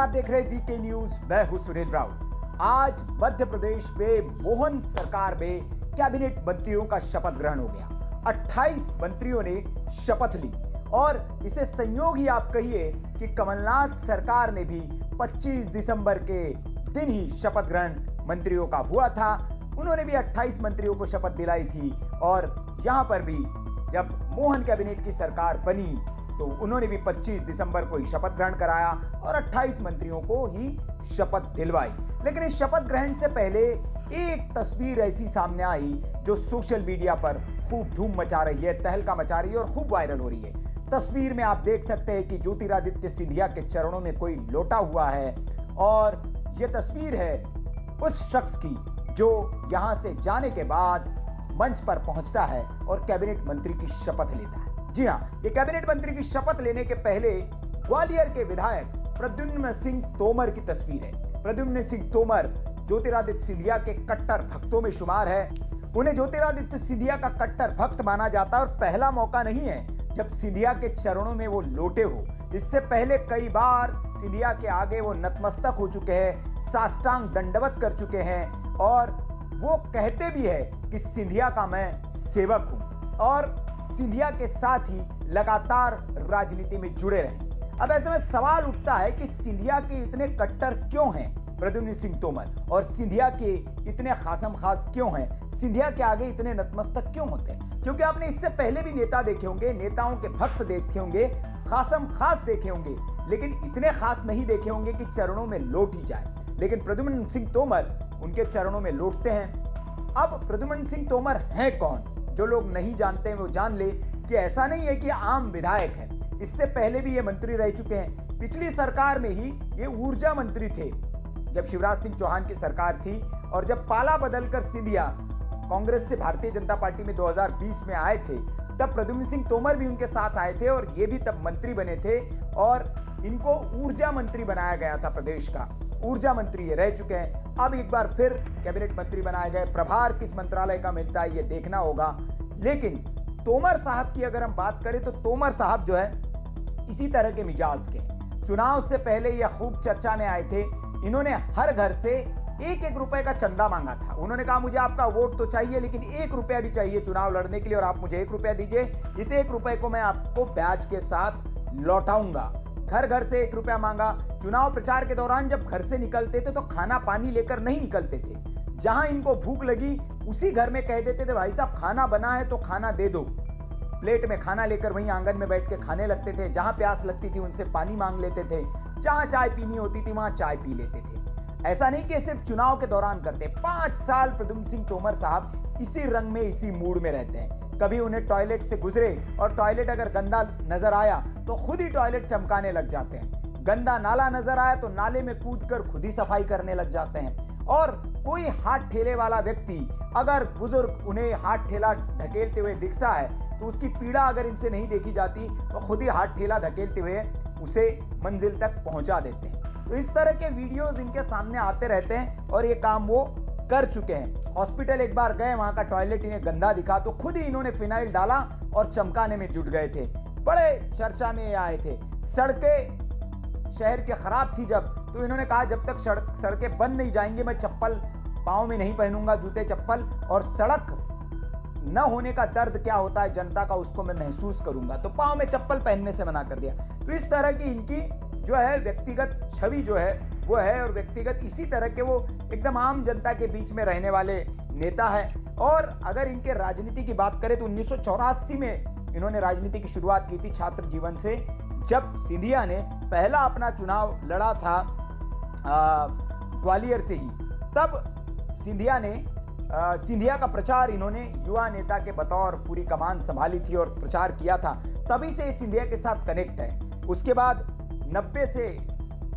आप देख रहे हैं वीके न्यूज। मैं हूं सुनील राउत। आज मध्य प्रदेश में मोहन सरकार में कैबिनेट मंत्रियों का शपथ ग्रहण हो गया। 28 मंत्रियों ने शपथ ली और इसे संयोग ही आप कहिए कि कमलनाथ सरकार ने भी 25 दिसंबर के दिन ही शपथ ग्रहण मंत्रियों का हुआ था। उन्होंने भी 28 मंत्रियों को शपथ दिलाई थी और यहां पर भी जब मोहन कैबिनेट की सरकार बनी तो उन्होंने भी 25 दिसंबर को ही शपथ ग्रहण कराया और 28 मंत्रियों को ही शपथ दिलवाई। लेकिन इस शपथ ग्रहण से पहले एक तस्वीर ऐसी सामने आई जो सोशल मीडिया पर खूब धूम मचा रही है, तहलका मचा रही है और खूब वायरल हो रही है। तस्वीर में आप देख सकते हैं कि ज्योतिरादित्य सिंधिया के चरणों में कोई लोटा हुआ है और यह तस्वीर है उस शख्स की जो यहां से जाने के बाद मंच पर पहुंचता है और कैबिनेट मंत्री की शपथ लेता है। जी हां, ये कैबिनेट मंत्री की शपथ लेने के पहले ग्वालियर के विधायक प्रद्युम्न सिंह तोमर की तस्वीर है। प्रद्युम्न सिंह तोमर ज्योतिरादित्य सिंधिया के कट्टर भक्तों में शुमार है। उन्हें ज्योतिरादित्य सिंधिया का कट्टर भक्त माना जाता है और पहला मौका नहीं है जब सिंधिया के चरणों में वो लोटे हो। इससे पहले कई बार सिंधिया के आगे वो नतमस्तक हो चुके हैं, साष्टांग दंडवत कर चुके हैं और वो कहते भी है कि सिंधिया का मैं सेवक हूं और सिंधिया के साथ ही लगातार राजनीति में जुड़े रहे। अब ऐसे में सवाल उठता है कि सिंधिया के इतने कट्टर क्यों हैं प्रद्युम्न सिंह तोमर और सिंधिया के इतने खासम खास क्यों हैं, सिंधिया के आगे इतने नतमस्तक क्यों होते हैं? क्योंकि आपने इससे पहले भी नेता देखे होंगे, नेताओं के भक्त देखे होंगे, खासम खास देखे होंगे, लेकिन इतने खास नहीं देखे होंगे कि चरणों में लौट ही जाए। लेकिन प्रद्युम्न सिंह तोमर उनके चरणों में लौटते हैं। अब प्रद्युम्न सिंह तोमर हैं कौन? जो लोग नहीं जानते हैं वो जान ले कि ऐसा नहीं है कि आम विधायक है। इससे पहले भी ये मंत्री रह चुके हैं। पिछली सरकार में ही ये ऊर्जा मंत्री थे जब शिवराज सिंह चौहान की सरकार थी और जब पाला बदलकर सिंधिया कांग्रेस से भारतीय जनता पार्टी में 2020 में आए थे तब प्रद्युम्न सिंह तोमर भी उनके साथ आए थे और ये भी तब मंत्री बने थे और इनको ऊर्जा मंत्री बनाया गया था। प्रदेश का ऊर्जा मंत्री ये रह चुके हैं। अब एक बार फिर कैबिनेट मंत्री बनाए गए। प्रभार किस मंत्रालय का मिलता है ये देखना होगा। लेकिन तोमर साहब की अगर हम बात करें तो तोमर साहब जो है इसी तरह के मिजाज के। चुनाव से पहले ये खूब चर्चा में आए थे। इन्होंने हर घर से 1-1 रुपए का चंदा मांगा था। उन्होंने कहा मुझे आपका वोट तो चाहिए लेकिन 1 रुपया भी चाहिए चुनाव लड़ने के लिए और आप मुझे 1 रुपया दीजिए। इस 1 रुपए को मैं आपको ब्याज के साथ लौटाऊंगा। घर घर से 1 रुपया मांगा। चुनाव प्रचार के दौरान जब घर से निकलते थे तो खाना पानी लेकर नहीं निकलते थे। जहां इनको भूख लगी उसी घर में कह देते थे भाई साहब खाना बना है तो खाना दे दो। प्लेट में खाना लेकर वहीं आंगन में बैठ के खाने लगते थे। जहां प्यास लगती थी उनसे पानी मांग लेते थे। जहां चाय पीनी होती थी वहां चाय पी लेते थे। ऐसा नहीं कि सिर्फ चुनाव के दौरान करते। 5 साल प्रद्युम्न सिंह तोमर साहब इसी रंग में, इसी मूड में रहते हैं। कभी उन्हें टॉयलेट से गुजरे और टॉयलेट अगर गंदा नजर आया तो खुद ही टॉयलेट चमकाने लग जाते हैं। गंदा नाला नजर आया तो नाले में कूदकर खुद ही सफाई करने लग जाते हैं। और कोई हाथ ठेले वाला व्यक्ति अगर बुजुर्ग उन्हें हाथ ठेला ढकेलते हुए दिखता है तो उसकी पीड़ा अगर इनसे नहीं देखी जाती तो खुद ही हाथ ठेला धकेलते हुए उसे मंजिल तक पहुंचा देते हैं। तो इस तरह के वीडियोस इनके सामने आते रहते हैं और ये काम वो कर चुके हैं। हॉस्पिटल एक बार गए, वहां का टॉयलेट इन्हें गंदा दिखा तो खुद ही इन्होंने फिनाइल डाला और चमकाने में जुट गए थे। बड़े चर्चा में आए थे। सड़कें शहर के खराब थी जब, तो इन्होंने कहा जब तक सड़कें बंद नहीं जाएंगी मैं चप्पल पाँव में नहीं पहनूंगा, जूते चप्पल, और सड़क न होने का दर्द क्या होता है जनता का उसको मैं महसूस करूंगा, तो पाँव में चप्पल पहनने से मना कर दिया। तो इस तरह की इनकी जो है व्यक्तिगत छवि जो है वो है और व्यक्तिगत इसी तरह के वो एकदम आम जनता के बीच में रहने वाले नेता है। और अगर इनके राजनीति की बात करें तो 1984 में इन्होंने राजनीति की शुरुआत की थी छात्र जीवन से, जब सिंधिया ने पहला अपना चुनाव लड़ा था ग्वालियर से ही। तब सिंधिया का प्रचार इन्होंने युवा नेता के बतौर पूरी कमान संभाली थी और प्रचार किया था। तभी से सिंधिया के साथ कनेक्ट है। उसके बाद 90 से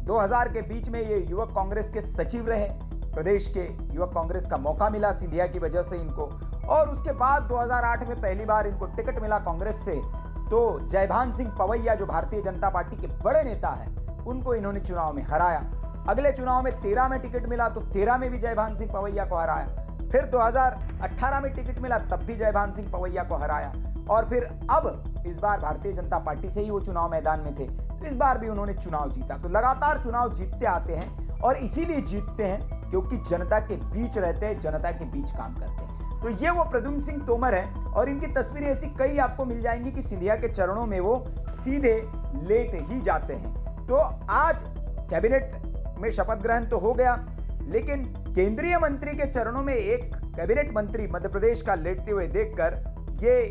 2000 के बीच में ये युवक कांग्रेस के सचिव रहे। प्रदेश के युवक कांग्रेस का मौका मिला सिंधिया की वजह से इनको। और उसके बाद 2008 में पहली बार इनको टिकट मिला कांग्रेस से, तो जयभान सिंह पवैया जो भारतीय जनता पार्टी के बड़े नेता हैं उनको इन्होंने चुनाव में हराया। अगले चुनाव में 13 में टिकट मिला तो 13 में भी जयभान सिंह पवैया को हराया। फिर 2018 में टिकट मिला तब भी जयभान सिंह पवैया को हराया। और फिर अब इस बार भारतीय जनता पार्टी से ही वो चुनाव मैदान में थे, तो इस बार भी उन्होंने चुनाव जीता। तो लगातार चुनाव जीतते आते हैं और इसीलिए जीतते हैं क्योंकि जनता के बीच रहते हैं, जनता के बीच काम करते हैं। तो ये वो प्रद्युम्न सिंह तोमर है और इनकी तस्वीरें ऐसी कई आपको मिल जाएंगी कि सिंधिया के चरणों में वो सीधे लेट ही जाते हैं। तो आज कैबिनेट में शपथ ग्रहण तो हो गया, लेकिन केंद्रीय मंत्री के चरणों में एक कैबिनेट मंत्री मध्य प्रदेश का लेटते हुए देखकर ये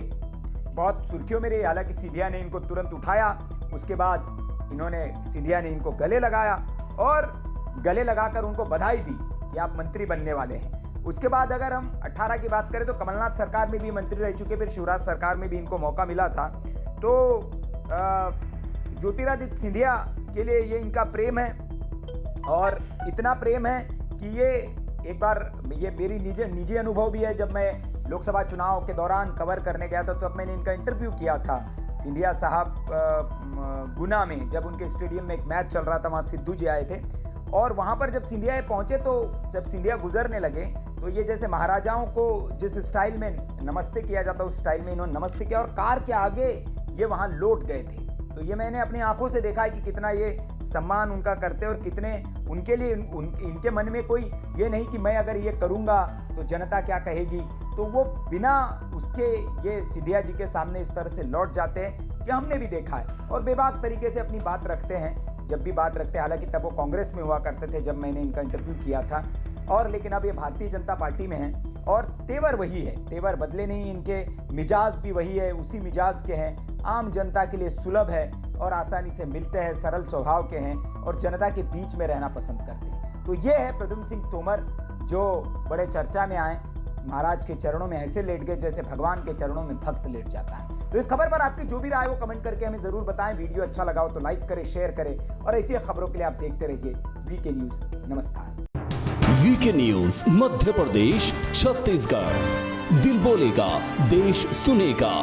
बहुत सुर्खियों में रही। हालांकि सिंधिया ने इनको तुरंत उठाया, उसके बाद सिंधिया ने इनको गले लगाया और गले लगाकर उनको बधाई दी कि आप मंत्री बनने वाले हैं। उसके बाद अगर हम 18 की बात करें तो कमलनाथ सरकार में भी मंत्री रह चुके, फिर शिवराज सरकार में भी इनको मौका मिला था। तो ज्योतिरादित्य सिंधिया के लिए ये इनका प्रेम है और इतना प्रेम है कि ये एक बार ये मेरी निजी अनुभव भी है। जब मैं लोकसभा चुनाव के दौरान कवर करने गया था तो मैंने इनका इंटरव्यू किया था सिंधिया साहब गुना में, जब उनके स्टेडियम में एक मैच चल रहा था, वहाँ सिद्धू जी आए थे और वहाँ पर जब सिंधिया पहुँचे तो जब सिंधिया गुजरने लगे तो ये जैसे महाराजाओं को जिस स्टाइल में नमस्ते किया जाता उस स्टाइल में इन्होंने नमस्ते किया और कार के आगे ये वहाँ लौट गए थे। तो ये मैंने अपनी आंखों से देखा है कि कितना ये सम्मान उनका करते और कितने उनके लिए इनके मन में कोई ये नहीं कि मैं अगर ये करूँगा तो जनता क्या कहेगी, तो वो बिना उसके ये सिंधिया जी के सामने इस तरह से लौट जाते हैं कि हमने भी देखा है और बेबाक तरीके से अपनी बात रखते हैं जब भी बात रखते हैं। हालांकि तब वो कांग्रेस में हुआ करते थे जब मैंने इनका इंटरव्यू किया था, और लेकिन अब ये भारतीय जनता पार्टी में हैं और तेवर वही है, तेवर बदले नहीं, इनके मिजाज भी वही है, उसी मिजाज के हैं, आम जनता के लिए सुलभ है और आसानी से मिलते हैं, सरल स्वभाव के हैं और जनता के बीच में रहना पसंद करते हैं। तो ये है प्रद्युम्न सिंह तोमर जो बड़े चर्चा में आए, महाराज के चरणों में ऐसे लेट गए जैसे भगवान के चरणों में भक्त लेट जाता है। तो इस खबर पर आपकी जो भी राय है वो कमेंट करके हमें जरूर बताएं। वीडियो अच्छा लगा हो तो लाइक करें, शेयर करें और ऐसी खबरों के लिए आप देखते रहिए वीके न्यूज। नमस्कार। वीके न्यूज मध्य प्रदेश छत्तीसगढ़, दिल बोलेगा देश सुनेगा।